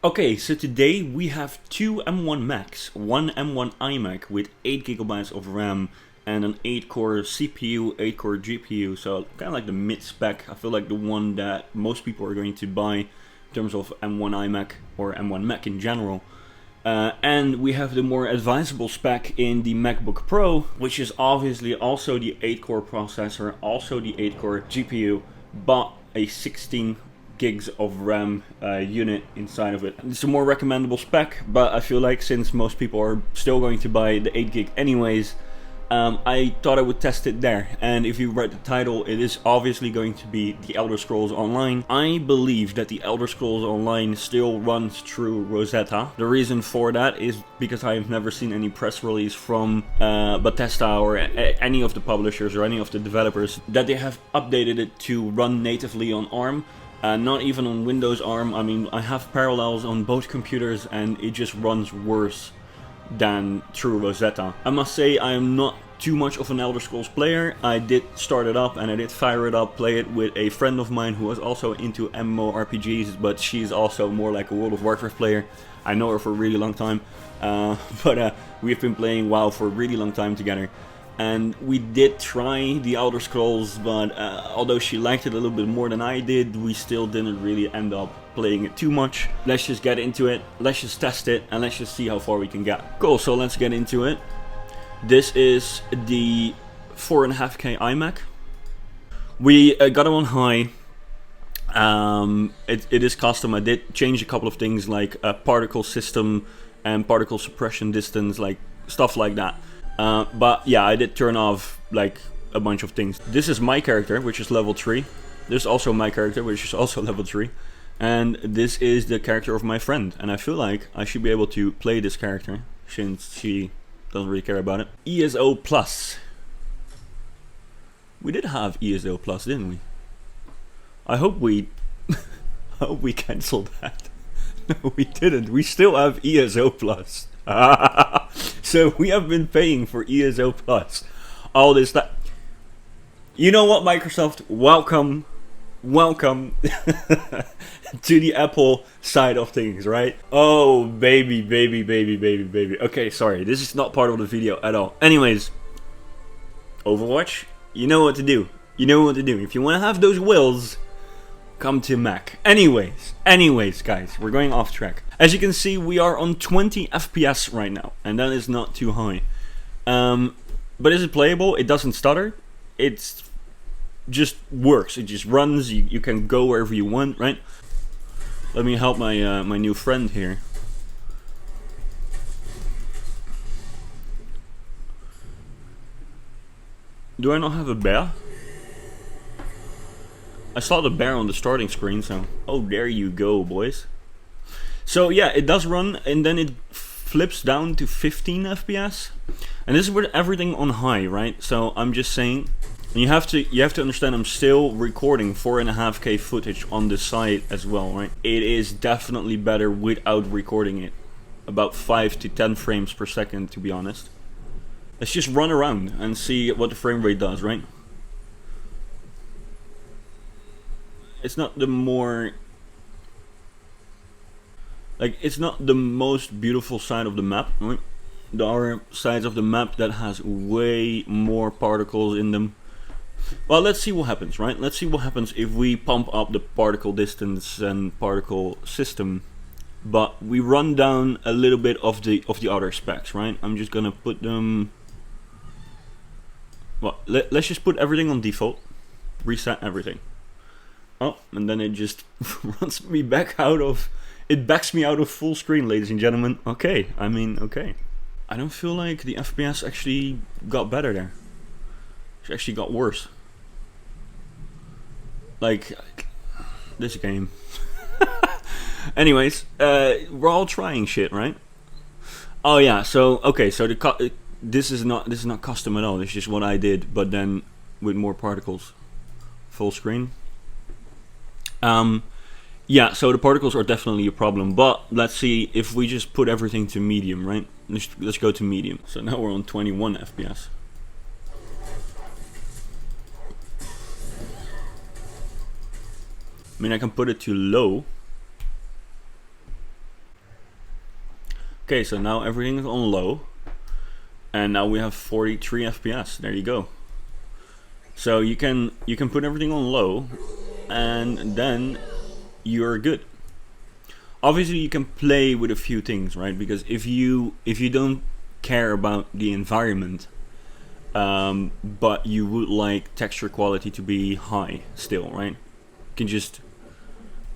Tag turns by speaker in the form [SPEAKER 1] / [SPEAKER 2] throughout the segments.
[SPEAKER 1] Okay, so today we have two M1 Macs, one M1 iMac with 8 GB of RAM and an 8-core CPU, 8-core GPU, so kind of like the mid-spec. I feel like the one that most people are going to buy in terms of M1 iMac or M1 Mac in general. And we have the more advisable spec in the MacBook Pro, which is obviously also the 8-core processor, also the 8-core GPU, but a 16 gigs of RAM unit inside of it. It's a more recommendable spec, but I feel like since most people are still going to buy the 8 gig anyways, I thought I would test it there. And if you read the title, it is obviously going to be The Elder Scrolls Online. I believe that The Elder Scrolls Online still runs through Rosetta. The reason for that is because I have never seen any press release from Bethesda or any of the publishers or any of the developers that they have updated it to run natively on ARM. Not even on Windows ARM. I mean, I have parallels on both computers and it just runs worse than through Rosetta. I must say I am not too much of an Elder Scrolls player. I did start it up and I did fire it up, play it with a friend of mine who was also into MMORPGs, but she's also more like a World of Warcraft player. I know her for a really long time, but we've been playing WoW for a really long time together. And we did try the Elder Scrolls, but although she liked it a little bit more than I did, we still didn't really end up playing it too much. Let's just get into it, let's just test it, and let's just see how far we can get. Cool, so let's get into it. This is the 4.5K iMac. We got it on high. It is custom. I did change a couple of things like particle system and particle suppression distance, like stuff like that. But yeah, I did turn off like a bunch of things. This is my character, which is level 3. This is also my character, which is also level 3. And this is the character of my friend. And I feel like I should be able to play this character, since she doesn't really care about it. ESO Plus. We did have ESO Plus, didn't we? I hope we... I hope we cancelled that. No, we didn't. We still have ESO Plus. So we have been paying for ESO Plus all this time. You know what, Microsoft? Welcome to the Apple side of things, right? Oh, baby. Okay, sorry, this is not part of the video at all. Anyways, Overwatch, you know what to do. You know what to do. If you want to have those wills, come to Mac. Anyways, guys, we're going off track. As you can see, we are on 20 FPS right now, and that is not too high. But is it playable? It doesn't stutter. It's just works. It just runs. You can go wherever you want, right? Let me help my my new friend here. Do I not have a bear? I saw the bear on the starting screen, so... Oh, there you go, boys. So yeah, it does run, and then it flips down to 15 FPS. And this is with everything on high, right? So I'm just saying... And you have to understand I'm still recording 4.5K footage on the side as well, right? It is definitely better without recording it. About 5 to 10 frames per second, to be honest. Let's just run around and see what the frame rate does, right? It's not the more... Like, it's not the most beautiful side of the map, right? There are sides of the map that has way more particles in them. Well, let's see what happens, right? Let's see what happens if we pump up the particle distance and particle system, but we run down a little bit of the other specs, right? I'm just gonna put them... Well, let's just put everything on default, reset everything. Oh, and then it just runs me back out of... It backs me out of full screen, ladies and gentlemen. Okay, I mean, okay. I don't feel like the FPS actually got better there. It actually got worse. Like, this game. Anyways, we're all trying shit, right? Oh yeah, so, okay, so this is not custom at all. It's just what I did, but then with more particles. Full screen. Yeah, so the particles are definitely a problem, but let's see if we just put everything to medium, right? Let's go to medium. So now we're on 21 FPS. I mean, I can put it to low. Okay, so now everything is on low, and now we have 43 FPS. There you go. So you can put everything on low, and then you're good. Obviously, you can play with a few things, right? Because if you don't care about the environment, but you would like texture quality to be high still, right? You can just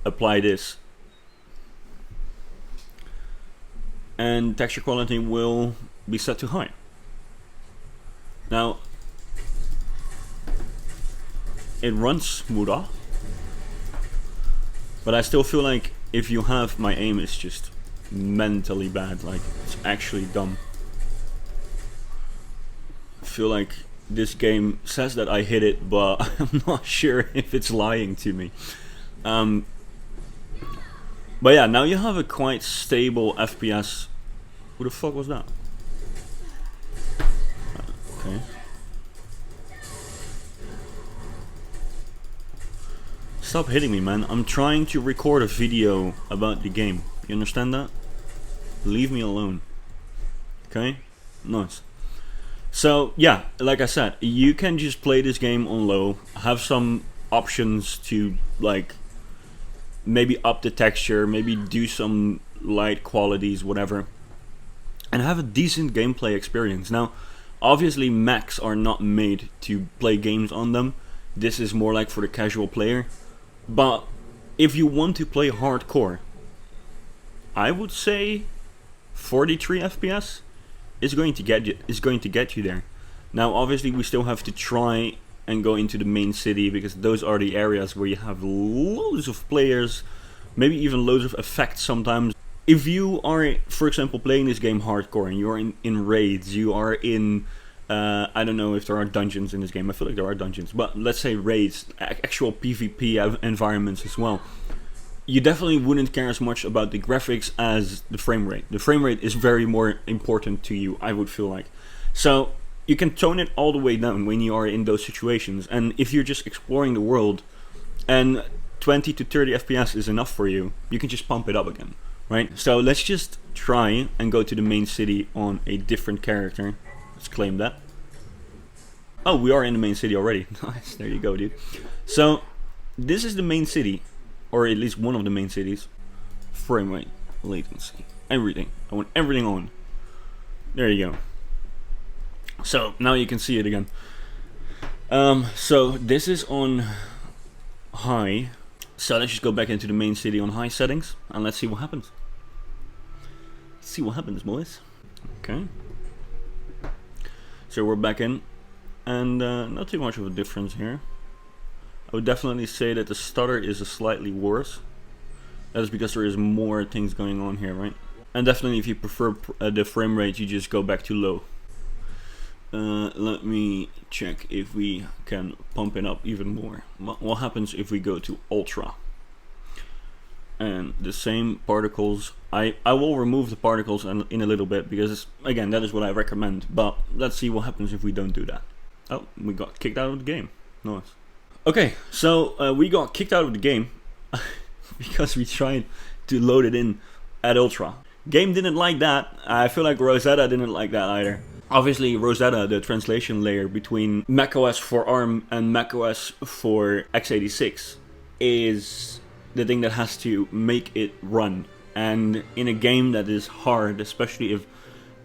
[SPEAKER 1] apply this, and texture quality will be set to high. Now it runs smoother, but I still feel like if you have, my aim is just mentally bad, like it's actually dumb. I feel like this game says that I hit it, but I'm not sure if it's lying to me. But yeah, now you have a quite stable FPS. Who the fuck was that? Okay. Stop hitting me, man. I'm trying to record a video about the game. You understand that? Leave me alone. Okay? Nice. So, yeah, like I said, you can just play this game on low, have some options to, like, maybe up the texture, maybe do some light qualities, whatever, and have a decent gameplay experience. Now, obviously, Macs are not made to play games on them. This is more like for the casual player. But if you want to play hardcore, I would say 43 FPS is going to get you there. Now, obviously, we still have to try and go into the main city, because those are the areas where you have loads of players, maybe even loads of effects sometimes. If you are, for example, playing this game hardcore and you are in raids, you are in, I don't know if there are dungeons in this game, I feel like there are dungeons, but let's say raids, actual PvP environments as well, you definitely wouldn't care as much about the graphics as the frame rate. The frame rate is very more important to you, I would feel like. So you can tone it all the way down when you are in those situations, and if you're just exploring the world and 20 to 30 FPS is enough for you, you can just pump it up again, right? So let's just try and go to the main city on a different character. Let's claim that. Oh, we are in the main city already. Nice, there you go, dude. So this is the main city, or at least one of the main cities. Frame rate, latency, everything. I want everything on. There you go. So now you can see it again. So this is on high. So let's just go back into the main city on high settings, and let's see what happens. Let's see what happens, boys. Okay. So we're back in, and not too much of a difference here. I would definitely say that the stutter is slightly worse. That is because there is more things going on here, right? And definitely if you prefer the frame rate, you just go back to low. Let me check if we can pump it up even more. What happens if we go to ultra? And the same particles. I will remove the particles in a little bit, because again, that is what I recommend. But let's see what happens if we don't do that. Oh, we got kicked out of the game. Nice. Okay, so we got kicked out of the game because we tried to load it in at ultra. Game didn't like that. I feel like Rosetta didn't like that either. Obviously, Rosetta, the translation layer between macOS for ARM and macOS for x86, is the thing that has to make it run. And in a game that is hard, especially if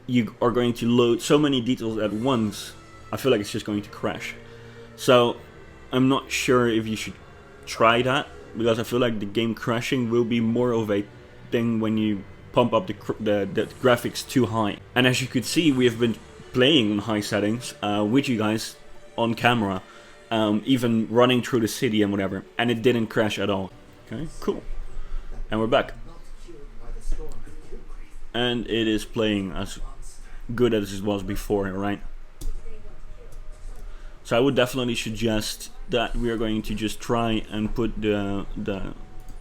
[SPEAKER 1] you are going to load so many details at once, I feel like it's just going to crash. So I'm not sure if you should try that, because I feel like the game crashing will be more of a thing when you pump up the graphics too high. And as you could see, we have been playing on high settings with you guys on camera, even running through the city and whatever, and it didn't crash at all. Okay, cool. And we're back. And it is playing as good as it was before, right? So I would definitely suggest that we are going to just try and put the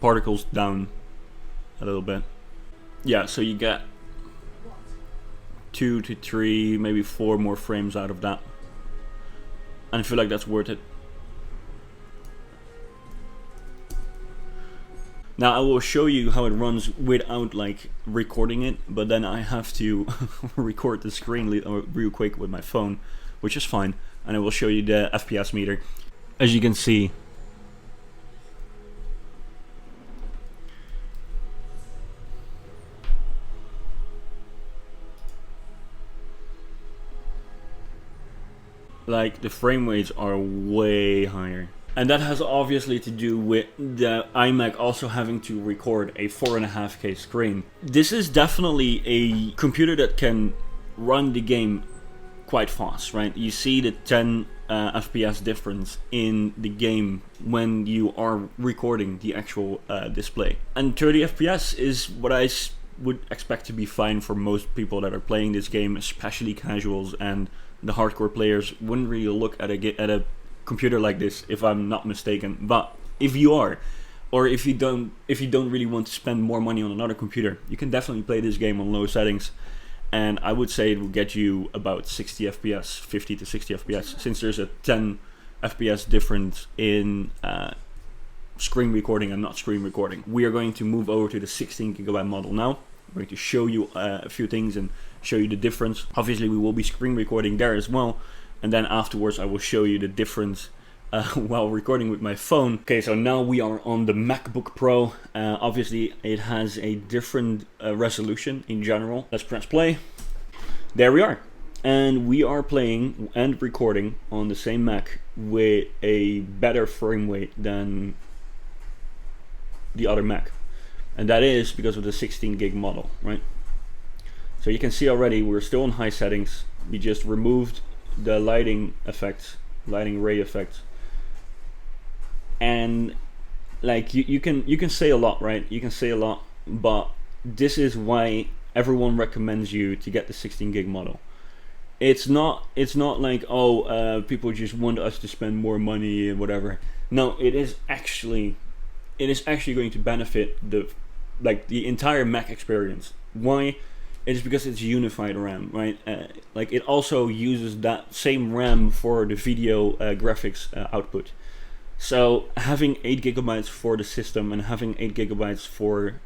[SPEAKER 1] particles down a little bit. Yeah, so you get 2 to 3, maybe 4 more frames out of that. And I feel like that's worth it. Now I will show you how it runs without like recording it, but then I have to record the screen real quick with my phone, which is fine, and I will show you the FPS meter. As you can see, like the frame rates are way higher. And that has obviously to do with the iMac also having to record a 4.5K screen. This is definitely a computer that can run the game quite fast, right? You see the 10 FPS difference in the game when you are recording the actual display. And 30 FPS is what I would expect to be fine for most people that are playing this game, especially casuals, and the hardcore players wouldn't really look at a computer like this, if I'm not mistaken. But if you are, or if you don't really want to spend more money on another computer, you can definitely play this game on low settings, and I would say it will get you about 60 FPS, 50 to 60 FPS, since there's a 10 FPS difference in screen recording and not screen recording. We are going to move over to the 16GB model now. I'm going to show you a few things and show you the difference. Obviously we will be screen recording there as well, and then afterwards I will show you the difference while recording with my phone. Okay, so now we are on the MacBook Pro. Obviously it has a different resolution in general. Let's press play. There we are. And we are playing and recording on the same Mac with a better frame rate than the other Mac. And that is because of the 16GB model, right? So you can see already we're still in high settings. We just removed the lighting effects, lighting ray effects, and like you can say a lot, right? You can say a lot, but this is why everyone recommends you to get the 16GB model. It's not like people just want us to spend more money and whatever. No, it is actually going to benefit the entire Mac experience. Why? It is because it's unified RAM, right? Like it also uses that same RAM for the video graphics output. So having 8GB for the system and having 8GB for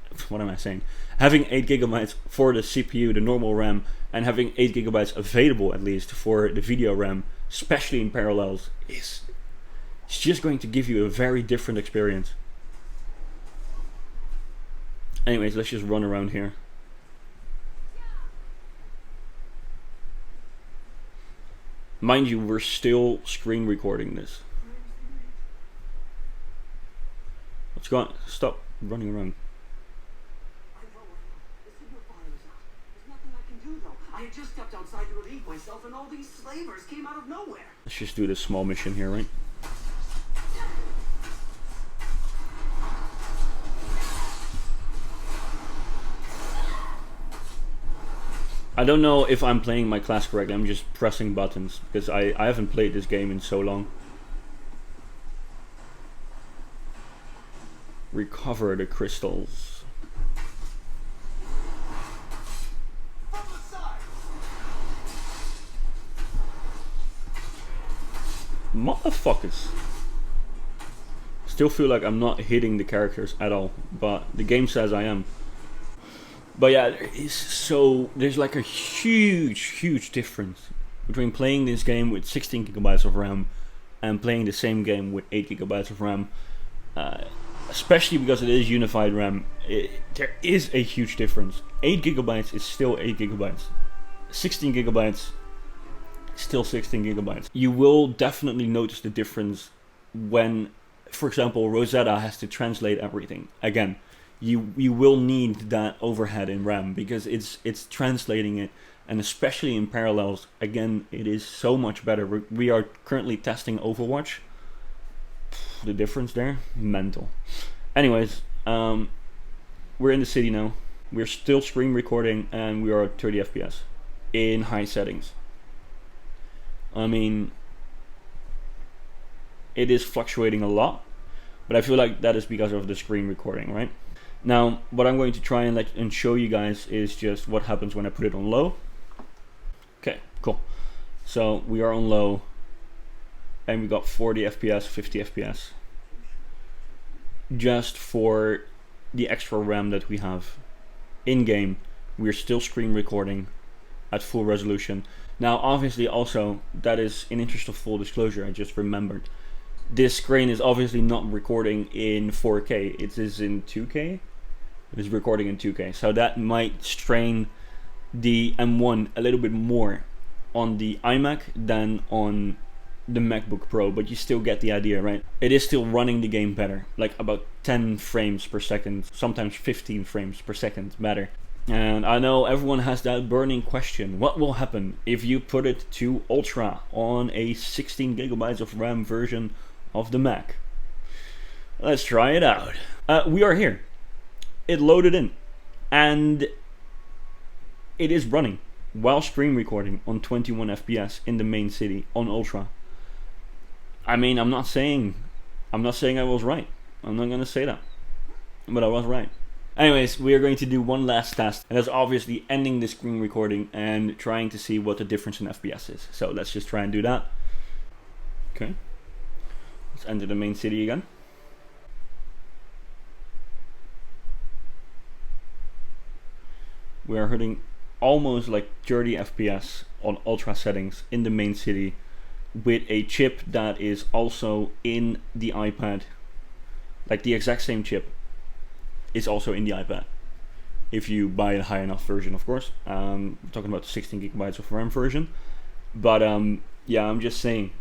[SPEAKER 1] having 8GB for the CPU, the normal RAM, and having 8GB available at least for the video RAM, especially in Parallels, it's just going to give you a very different experience. Anyways, let's just run around here. Mind you, we're still screen recording this. Let's go on. Stop running around.
[SPEAKER 2] I had just stepped outside to relieve myself and all these slavers came out of nowhere.
[SPEAKER 1] Let's just do this small mission here, right? I don't know if I'm playing my class correctly. I'm just pressing buttons because I haven't played this game in so long. Recover the crystals. Motherfuckers. Still feel like I'm not hitting the characters at all, but the game says I am. But yeah, there's like a huge difference between playing this game with 16GB of RAM and playing the same game with 8GB of RAM. Especially because it is unified RAM, there is a huge difference. 8GB is still 8GB. 16GB, still 16GB. You will definitely notice the difference when, for example, Rosetta has to translate everything. Again, you will need that overhead in RAM because it's translating it, and especially in Parallels, again, it is so much better. We are currently testing Overwatch. The difference there, mental. Anyways, we're in the city now. We're still screen recording and we are at 30 FPS in high settings. I mean, it is fluctuating a lot, but I feel like that is because of the screen recording, right? Now, what I'm going to try and show you guys is just what happens when I put it on low. Okay, cool. So we are on low, and we got 40 FPS, 50 FPS. Just for the extra RAM that we have in game, we're still screen recording at full resolution. Now obviously also, that is in interest of full disclosure, I just remembered, this screen is obviously not recording in 4K, it is in 2K. It is recording in 2K, so that might strain the M1 a little bit more on the iMac than on the MacBook Pro, but you still get the idea, right? It is still running the game better, like about 10 frames per second, sometimes 15 frames per second better. And I know everyone has that burning question: what will happen if you put it to Ultra on a 16 gigabytes of RAM version of the Mac? Let's try it out. We are here. It loaded in, and it is running while screen recording on 21 FPS in the main city on Ultra. I mean, I'm not saying I was right. I'm not gonna say that, but I was right. Anyways, we are going to do one last test, and that's obviously ending the screen recording and trying to see what the difference in FPS is. So let's just try and do that. Okay, let's enter the main city again. We are hitting almost like 30 FPS on ultra settings in the main city with a chip that is also in the iPad. Like the exact same chip is also in the iPad, if you buy a high enough version, of course. I'm talking about the 16 gigabytes of RAM version. But yeah, I'm just saying.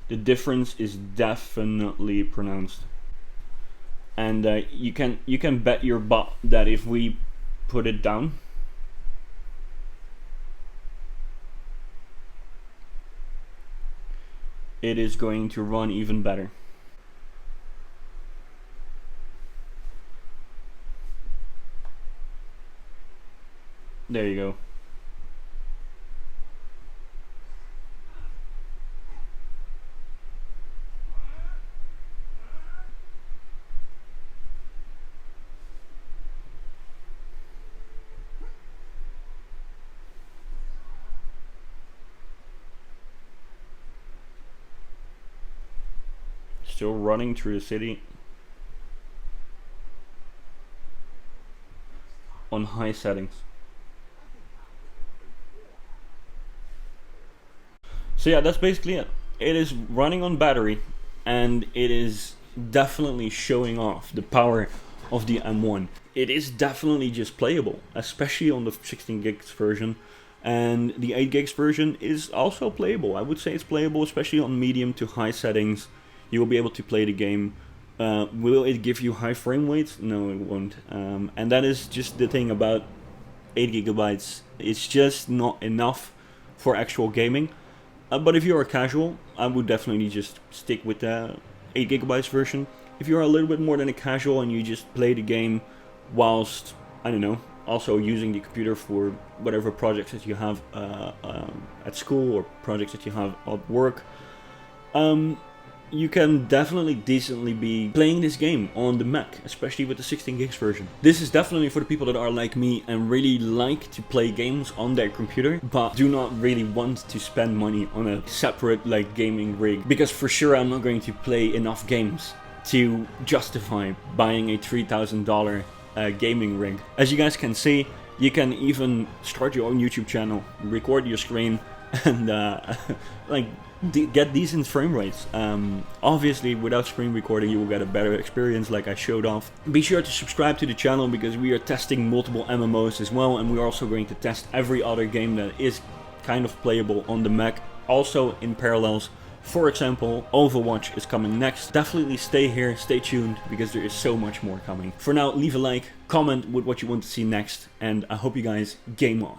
[SPEAKER 1] The difference is definitely pronounced, and you can bet your butt that if we put it down, it is going to run even better. There you go. Still running through the city on high settings. So yeah, that's basically it. It is running on battery, and it is definitely showing off the power of the M1. It is definitely just playable, especially on the 16 gigs version, and the 8 gigs version is also playable. I would say it's playable, especially on medium to high settings. You will be able to play the game. Will it give you high frame rates? No, it won't. And that is just the thing about 8 gigabytes. It's just not enough for actual gaming. But if you're a casual, I would definitely just stick with the 8 gigabytes version. If you're a little bit more than a casual and you just play the game whilst, I don't know, also using the computer for whatever projects that you have at school or projects that you have at work, you can definitely decently be playing this game on the Mac, especially with the 16 gigs version. This is definitely for the people that are like me and really like to play games on their computer, but do not really want to spend money on a separate like gaming rig, because for sure I'm not going to play enough games to justify buying a $3,000 gaming rig. As you guys can see, you can even start your own YouTube channel, record your screen, and like get decent frame rates. Obviously without screen recording you will get a better experience, like I showed off. Be sure to subscribe to the channel because we are testing multiple MMOs as well, and we're also going to test every other game that is kind of playable on the Mac, also in parallels. For example, Overwatch is coming next. Definitely stay here, stay tuned, because there is so much more coming. For now, leave a like, comment with what you want to see next, and I hope you guys game on.